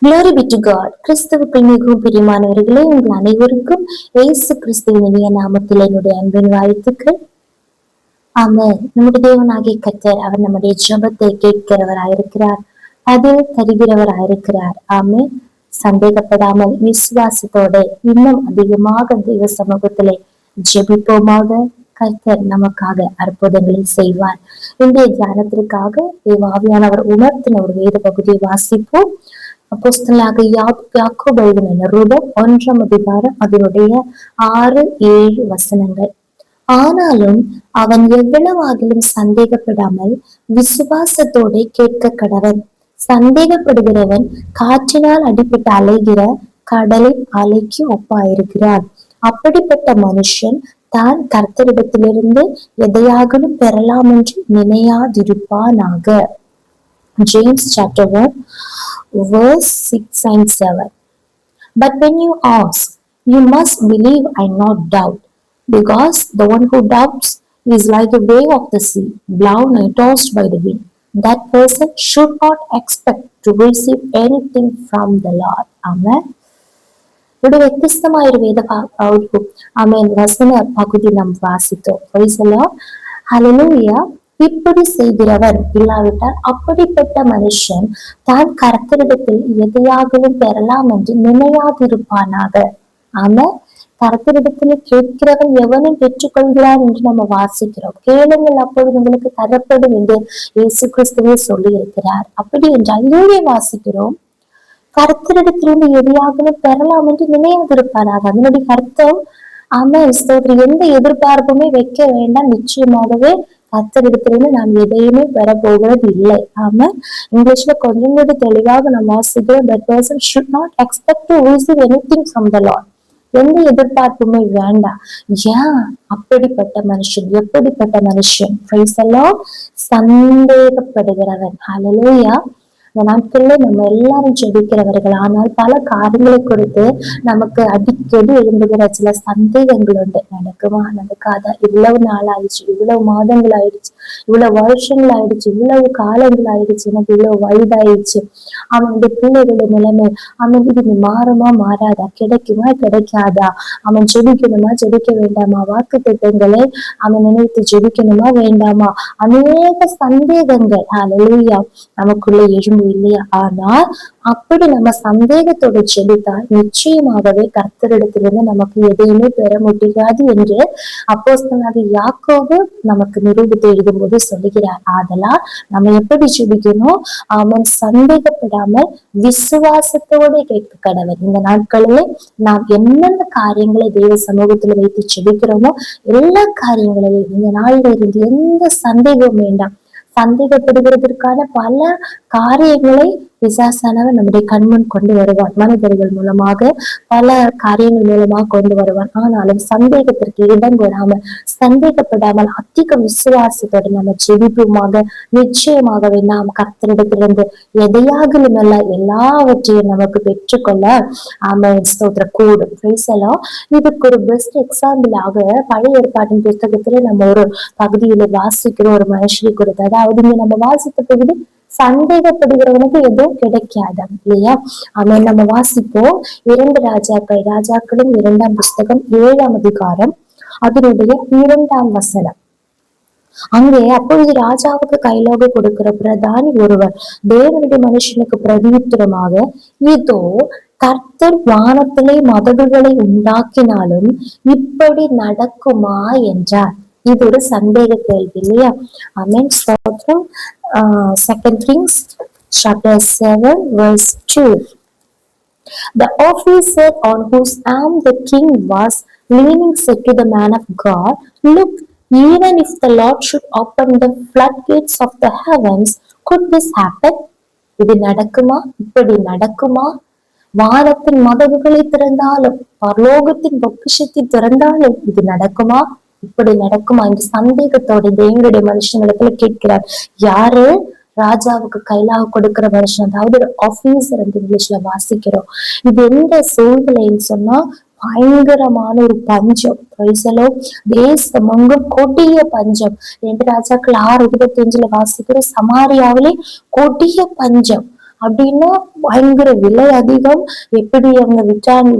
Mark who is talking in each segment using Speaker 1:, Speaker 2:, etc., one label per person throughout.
Speaker 1: Glory be to God. கிறிஸ்துவுக்குள் மிகவும் பிரியமானவர்களே, உங்கள் அனைவருக்கும் இயேசு கிறிஸ்துவின் இனிய நாமத்தில் என்னுடைய அன்பின் வாழ்த்துக்கள். ஆமென். நம்முடைய தேவனாகிய கர்த்தர் அவர் நம்முடைய ஜெபத்தை கேட்கிறவராயிருக்கிறார், பதில் தருகிறவராயிருக்கிறார். ஆமென். சந்தேகப்படாமல் விசுவாசத்தோட இன்னும் அதிகமாக தெய்வ சமூகத்திலே ஜெபிப்போமாக. கர்த்தர் நமக்காக அற்புதங்களை செய்வார். இன்றைய தியானத்திற்காக தேவாவியானவர் உணர்த்தின ஒரு வேத பகுதியை வாசிப்போம். அப்போஸ்தலனாக யாக்கோபு எழுதின நிருபம் 1ஆம் அதிகாரம் அதனுடைய 6-7 வசனங்கள். ஆனாலும் அவன் எவ்வளவாகிலும் சந்தேகப்படாமல் விசுவாசத்தோட கேட்க கடவன். சந்தேகப்படுகிறவன் காற்றினால் அடிபட்டு அலைகிற கடலின் அலைக்கு ஒப்பாயிருக்கிறான். அப்படிப்பட்ட மனுஷன் தான் கர்த்தரிடத்திலிருந்து எதையாகலும் பெறலாம் என்று நினையாதிருப்பானாக. James chapter 1 verse 6 and 7. But when you ask, you must believe and not doubt, because the one who doubts is like a wave of the sea, blown and tossed by the wind. That person should not expect to receive anything from the Lord. Amen. ஒரு വ്യത്യസ്തമായ ഒരു വേദ ആമേൻ വസന പകുതി നാം വാസിத்தோம். Praise the Lord. Hallelujah. இப்படி செய்கிறவர் இல்லாவிட்டால் அப்படிப்பட்ட மனுஷன் தான் கர்த்தரிடத்தில் எதையாகவும் பெறலாம் என்று நினையாதிருப்பானாக. ஆமா, கர்த்தரிடத்தில் கேட்கிறவன் எவனும் பெற்றுக்கொள்கிறான் என்று நம்ம வாசிக்கிறோம். கேளுங்கள் அப்பொழுது உங்களுக்கு தரப்படும் என்று இயேசு கிறிஸ்துவே சொல்லி இருக்கிறார். அப்படி என்றால் இங்கே வாசிக்கிறோம், கர்த்தரிடத்திலிருந்து எதையாகவும் பெறலாம் என்று நினையாதிருப்பானாக. அதனுடைய அர்த்தம் எந்த எதிர்பார்ப்புமே வைக்க வேண்டாம். நிச்சயமாகவே கர்த்தரிடத்திலிருந்து நாம் எதையுமே பெற போகிறது இல்லை. ஆமா, இங்கிலீஷ்ல கொஞ்சம் கூட தெளிவாக நாம் வாசிக்கிறோம், that person should not expect to receive anything from the Lord. எந்த எதிர்பார்ப்புமே வேண்டாம். ஏன்? அப்படிப்பட்ட மனுஷன், எப்படிப்பட்ட மனுஷன்? Praise the Lord. சந்தேகப்படுகிறவன். ஹல்லேலூயா. இந்த நாட்கள்ல நம்ம எல்லாரும் ஜெபிக்கிறவர்கள், ஆனால் பல காரியங்களை குறித்து நமக்கு அடிக்கடி எழும்புகிற சில சந்தேகங்கள் உண்டு. நடக்குமா, நடக்காதா, இவ்வளவு நாள் ஆயிடுச்சு, இவ்வளவு மாதங்கள் ஆயிடுச்சு, இவ்வளவு வருஷங்கள் ஆயிடுச்சு, இவ்வளவு காலங்கள் ஆயிடுச்சு, எனக்கு இவ்வளவு வயதாயிடுச்சு, அவனுடைய பிள்ளைகளுடைய நிலைமை, அவன் இது மாறுமா மாறாதா, கிடைக்குமா கிடைக்காதா, அவன் ஜெபிக்கணுமா ஜெபிக்க வேண்டாமா, வாக்கு திட்டங்களை அவன் நினைத்து ஜெபிக்கணுமா வேண்டாமா, அநேக சந்தேகங்கள் ஹல்லேலூயா நமக்குள்ள எழும்பு இல்லையா? ஆனால் அப்படி நம்ம சந்தேகத்தோடு ஜெபித்தால் நிச்சயமாகவே கர்த்தரிடத்திலிருந்து நமக்கு எதையுமே பெற முடியாது என்று அப்போஸ்தலனாகிய யாக்கோபு நமக்கு நிரூபித்து எழுதும் போது சொல்லுகிறார். ஆதலால் நம்ம எப்படி ஜெபிக்கணும்? அவன் சந்தேகப்படாமல் விசுவாசத்தோடு கேட்க கடவன். இந்த நாட்களிலே நாம் என்னென்ன காரியங்களை தேவ சமூகத்துல வைத்து ஜெபிக்கிறோமோ எல்லா காரியங்களிலும் இந்த நாளில இருந்து எந்த சந்தேகமும் வேண்டாம். சந்தேகப்படுகிறதற்கான பல காரியங்களை பிசாசானவன் நம்முடைய கண்முன் கொண்டு வருவான். மனிதர்கள் மூலமாக பல காரியங்கள் மூலமாக கொண்டு வருவான். ஆனாலும் சந்தேகத்திற்கு இடம் கொடாமல், சந்தேகப்படாமல் அதிக விசுவாசத்தோடு நம்ம ஜெபிப்புமாக நிச்சயமாகவே நாம் கர்த்தரிடத்திலிருந்து எதையாகலும் அல்ல எல்லாவற்றையும் நமக்கு பெற்றுக்கொள்ள ஸ்தோத்திர கூடும். இதுக்கு ஒரு பெஸ்ட் எக்ஸாம்பிளாக பழைய ஏற்பாட்டின் புத்தகத்துல நம்ம ஒரு பகுதியில வாசிக்கிற ஒரு மனுஷனை குறித்து, அதாவது இங்க நம்ம வாசித்த பகுதி சந்தேகப்படுகிறவனுக்கு எதுவும் கிடைக்காது இல்லையா? அவன் நம்ம வாசிப்போம் 2 ராஜாக்களும் 2ஆம் புஸ்தகம் 7ஆம் அதிகாரம் அதனுடைய 2ஆம் வசனம். அங்கே அப்பொழுது ராஜாவுக்கு கைலாக கொடுக்கிற பிரதானி ஒருவர் தேவனுடைய மனுஷனுக்கு பிரதியுத்தரமாக, இதோ கர்த்தர் வானத்திலே மதகுகளை உண்டாக்கினாலும் இப்படி நடக்குமா என்றார். இது ஒரு சந்தேக கேள்வி இல்லையா? ஆமென். ஸ்தோத்திரம். 2 Kings chapter 7 verse 2. The officer on whose arm the king was leaning said to the man of God, look, even if the Lord should open the floodgates of the heavens, could this happen? இது நடக்குமா? இப்படி நடக்குமா? வானத்தின் மதகுகளை திறந்தாலும், பரலோகத்தின் பொக்கிஷத்தை திறந்தாலும் இது நடக்குமா? இப்படி நடக்குமா என்று சந்தேகத்தோட தேவனுடைய மனுஷனிடத்துல கேட்கிறார். யாரு? ராஜாவுக்கு கைலாக கொடுக்கிற மனுஷன், அதாவது ஒரு ஆபீசர் என்று இங்கிலீஷ்ல வாசிக்கிறோம். இது எந்த சூழ்நிலைன்னு சொன்னா பயங்கரமான ஒரு பஞ்சம். தேசமெங்கும் கொடிய பஞ்சம். 2 ராஜாக்கள் 6:25 வாசிக்கிறோம். சமாரியாவிலே கொடிய பஞ்சம். அப்படின்னா பயங்கர விலை அதிகம். எப்படி அவங்க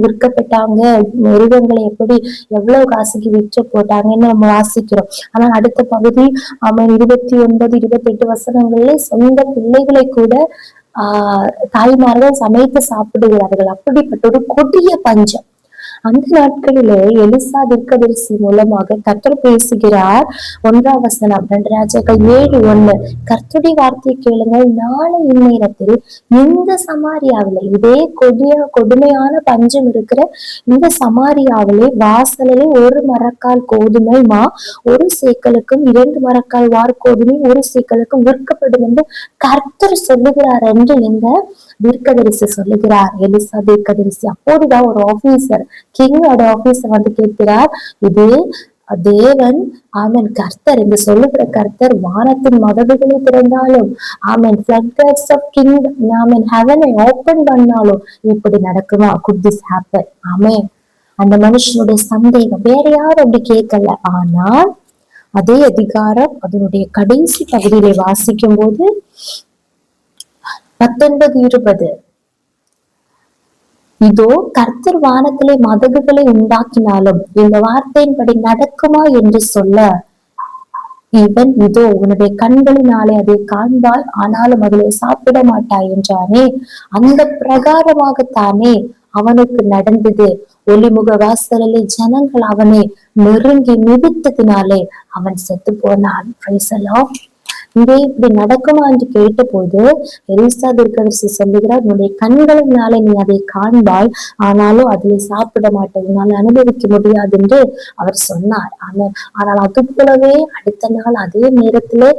Speaker 1: விற்கப்பட்டாங்க, மிருகங்களை எப்படி எவ்வளவு காசுக்கு விற்று போட்டாங்கன்னு நம்ம வாசிக்கிறோம். ஆனால் அடுத்த பகுதி அவன் 29, 28 வசனங்கள்ல சொந்த பிள்ளைகளை கூட தாய்மார்கள் சமைத்து சாப்பிடுகிறார்கள். அப்படிப்பட்ட ஒரு கொடிய பஞ்சம். அந்த நாட்களிலே எலிசா தீர்க்கதரிசி மூலமாக கர்த்தர் பேசுகிறார். 1ஆம் வசனம் 2 ராஜாக்கள் 7:1. கர்த்தருடைய வார்த்தையை கேளுங்கள், நாளை இந்நேரத்தில் இந்த சமாரியாவிலே, இதே கொடுமையான பஞ்சம் இருக்கிற இந்த சமாரியாவிலே வாசலிலே 1 மரக்கால் கோதுமை மா 1 சேக்கலுக்கும் 2 மரக்கால் வார்கோதுமை 1 சேக்கலுக்கும் விற்கப்படும் என்று கர்த்தர் சொல்லுகிறார் என்று இந்த தீர்க்கதரிசி சொல்லுகிறார். எலிசா தீர்க்கதரிசி. அப்போதுதான் ஒரு ஆபீசர், கிங்கோட ஆபீசர் வந்து கேட்கிறார், இது தேவன், ஆமன், கர்த்தர், இந்த சொல்லுகிற கர்த்தர் வானத்தின் மதகுகளை திறந்தாலும், Amen, floodgates of kingdom, Amen, heaven open பண்ணாலும் இப்படி நடக்குமா? could this happen? ஆமேன். அந்த மனுஷனுடைய சந்தேகம் வேற யாரும் அப்படி கேட்கல. ஆனால் அதே அதிகாரம் அதனுடைய கடைசி பகுதியிலே வாசிக்கும் போது 19:20, இதோ கர்த்தர் வானத்திலே மதகுகளை உண்டாக்கினாலும் இந்த வார்த்தையின்படி நடக்குமா என்று சொல்ல, இவன் இதோ உன்னுடைய கண்களினாலே அதை காண்பாய், ஆனாலும் அதிலே சாப்பிட மாட்டாய் என்றானே, அந்த பிரகாரமாகத்தானே அவனுக்கு நடந்தது. ஒளிமுக வாசலிலே ஜனங்கள் அவனை நெருங்கி மிதித்ததினாலே அவன் செத்து போனான். இதே இப்படி நடக்குமா என்று கேட்ட போது எலிசா தீர்க்கதரிசி சொல்லுகிறார், உன்னுடைய கண்களினாலே நீ அதை காண்பாய், ஆனாலும் அதிலே சாப்பிட மாட்டேன், உன்னால் அனுபவிக்க முடியாது என்று அவர் சொன்னார். ஆனால் அது போலவே அடுத்த நாள் அதே நேரத்திலே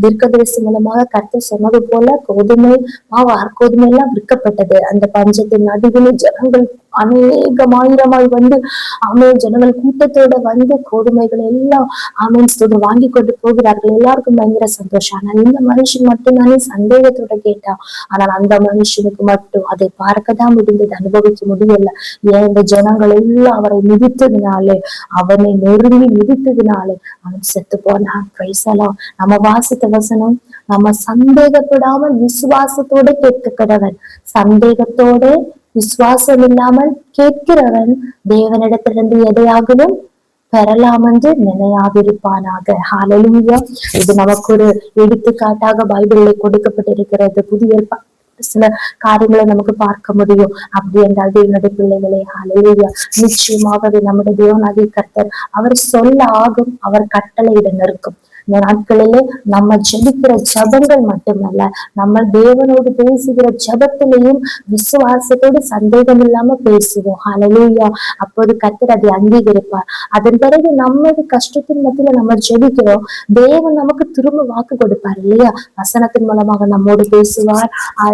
Speaker 1: தீர்க்கதரிசி மூலமாக கர்த்தர் சொன்னது போல கோதுமை வார்கோதுமை எல்லாம் விற்கப்பட்டது. அந்த பஞ்சத்தின் நடுவில் ஜனங்கள் அநேகமாயிரமாய் வந்து ஜனங்கள் கூட்டத்தோட வந்து கோதுமைகள் எல்லாம் வாங்கி கொண்டு போகிறார்கள். எல்லாருக்கும் பயங்கர சந்தோஷம். ஆனால் இந்த மனுஷன் மட்டும்தானே சந்தேகத்தோட கேட்டான். ஆனால் அந்த மனுஷனுக்கு மட்டும் அதை பார்க்கதான் முடிந்தது, அனுபவிக்க முடியல. ஏன்? இந்த ஜனங்கள் எல்லாம் அவரை மிதித்ததுனாலே, அவனை நெருங்கி மிதித்ததுனாலே அவன் செத்து போனான். பிரைசலாம். நம்ம வாசித்த வசனம், நம்ம சந்தேகப்படாமல் விசுவாசத்தோட கேட்கிறவன், சந்தேகத்தோட விசுவாசம் இல்லாமல் கேட்கிறவன் தேவனிடத்திலிருந்து எதையாகலும் பெறலாம் என்று நினையாதிருப்பானாக. ஹல்லேலூயா. இது நமக்கு ஒரு எடுத்துக்காட்டாக பைபிளில் கொடுக்கப்பட்டிருக்கிறது. புதிய சில காரியங்களை நமக்கு பார்க்க முடியும். அப்படி என்றால் தேவனுடைய பிள்ளைகளே, ஹல்லேலூயா, நிச்சயமாகவே நம்முடைய தேவனாகிய கர்த்தர் அவர் சொல்ல ஆகும், அவர் கட்டளையிட நிற்கும். இந்த நாட்களிலே நம்ம ஜெபிக்கிற ஜபங்கள் மட்டுமல்ல, நம்ம தேவனோடு பேசுகிற ஜபத்திலையும் விசுவாசத்தோடு சந்தேகம் இல்லாம பேசுவோம். ஹல்லேலூயா. அப்போது கர்த்தர் அதை அங்கீகரிப்பார். அதன் பிறகு நம்மளுடைய கஷ்டத்தின் மத்தியில நம்ம ஜெபிக்கிறோம், தேவன் நமக்கு திரும்ப வாக்கு கொடுப்பார் இல்லையா? வசனத்தின் மூலமாக நம்மோடு பேசுவார்,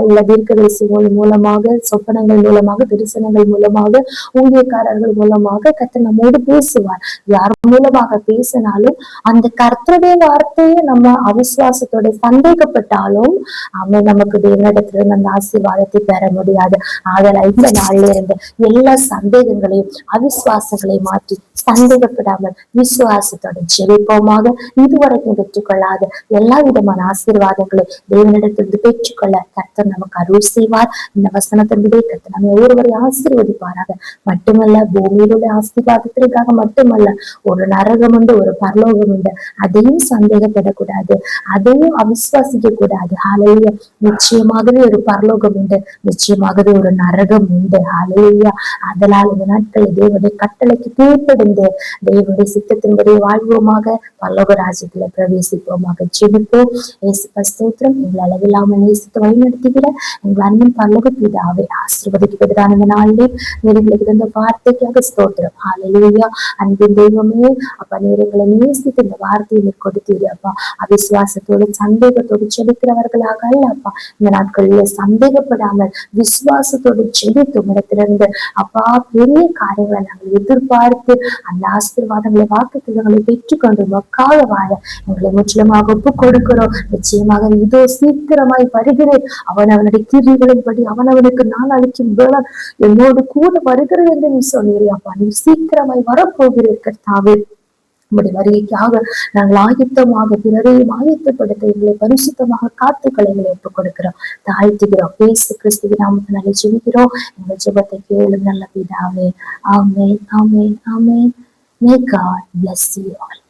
Speaker 1: இல்ல தீர்க்கதரிசிகள் மூலமாக, சொப்பனங்கள் மூலமாக, தரிசனங்கள் மூலமாக, ஊழியக்காரர்கள் மூலமாக கர்த்தர் நம்மோடு பேசுவார். யார் மூலமாக பேசினாலும் அந்த கர்த்தருடைய வார்த்தையை நம்ம அவிசுவாசத்தோட சந்தேகப்பட்டாலும் நமக்கு தேவனிடத்திலிருந்து அந்த ஆசீர்வாதத்தை பெற முடியாது. ஆதலால் இந்த நாள்ல இருந்து எல்லா சந்தேகங்களையும் அவிசுவாசங்களையும் மாற்றி சந்தேகப்படாமல் விசுவாசத்தோட ஜெபிப்போமாக. இதுவரைக்கும் பெற்றுக்கொள்ளாத எல்லா விதமான ஆசீர்வாதங்களை தேவனிடத்திலிருந்து பெற்றுக்கொள்ள கர்த்தர் நமக்கு அருள் செய்வார். இந்த வசனத்தின்படி கர்த்தர் நம்ம ஒருவரை ஆசீர்வதிப்பாராக. மட்டுமல்ல, பூமியிலுடைய ஆசீர்வாதத்திற்காக மட்டுமல்ல, ஒரு நரகம் உண்டு, ஒரு பரலோகம் உண்டு. அதையும் சந்தேகப்படக்கூடாது, அதையும் அவிசுவாசிக்க கூடாது. ஹல்லேலூயா. நிச்சயமாகவே ஒரு பரலோகம் உண்டு, நிச்சயமாகவே ஒரு நரகம் உண்டு. ஹல்லேலூயா. அதனால் இந்த நாட்களில் தேவனுடைய கட்டளைக்கு கீழ்ப்படிந்து தேவனுடைய சித்தத்தின்படி வாழ்வோமாக, பரலோக ராஜ்யத்துல பிரவேசிப்போமாக. ஜெபிப்போம். இயேசுவே ஸ்தோத்திரம். எங்களை அளவில்லாமல் நேசித்து வழிநடத்துகிற எங்கள் அன்பின் பரலோக பிதாவே, ஆசீர்வதிக்கப்படுகிறான் இந்த நாளிலே எங்களுக்கு இந்த வார்த்தைக்காக ஸ்தோத்திரம். ஹல்லேலூயா. அன்பின் தெய்வமே, அப்ப நேரங்களை நேசித்து இந்த வார்த்தையை கொடுத்தீரு அப்பா. அவிசுவாசத்தோடு சந்தேகத்தோடு செபிக்கிறவர்களாக அல்ல அப்பா. இந்த நாட்களில சந்தேகப்படாமல் விசுவாசத்தோடு செபித்து இடத்திலிருந்து அப்பா பெரிய காரியங்களை நாங்கள் எதிர்பார்த்து அந்த ஆசீர்வாதங்களை வாக்குத்தங்களை பெற்றுக்கொண்டு மக்காக வாழ எங்களை முற்றிலுமாக ஒப்பு கொடுக்கிறோம். நிச்சயமாக இதோ சீக்கிரமாய் வருகிறேன், அவன் அவனுடைய கிரிகளின்படி அவனவனுக்கு நான் அளிக்கும் வேளாண் என்னோடு கூட வருகிறேன் என்று நீ சொன்னீரே அப்பா. நீ சீக்கிரமாய் வரப்போகிறீர் கர்த்தாவே. உங்களுடைய வருகைக்காக நாங்கள் ஆயத்தமாக பிறரையும் ஆயத்தப்படுத்த எங்களை பரிசுத்தமாக காத்துக்களை எங்களை ஒப்புக் கொடுக்கிறோம், தாழ்த்துகிறோம். இயேசு கிறிஸ்துவின் நாமத்தினாலே ஜெபிக்கிறோம். எங்கள் ஜெபத்தை கேளும் நல்ல பிதாவே. ஆமென், ஆமென், ஆமென். May God bless you all.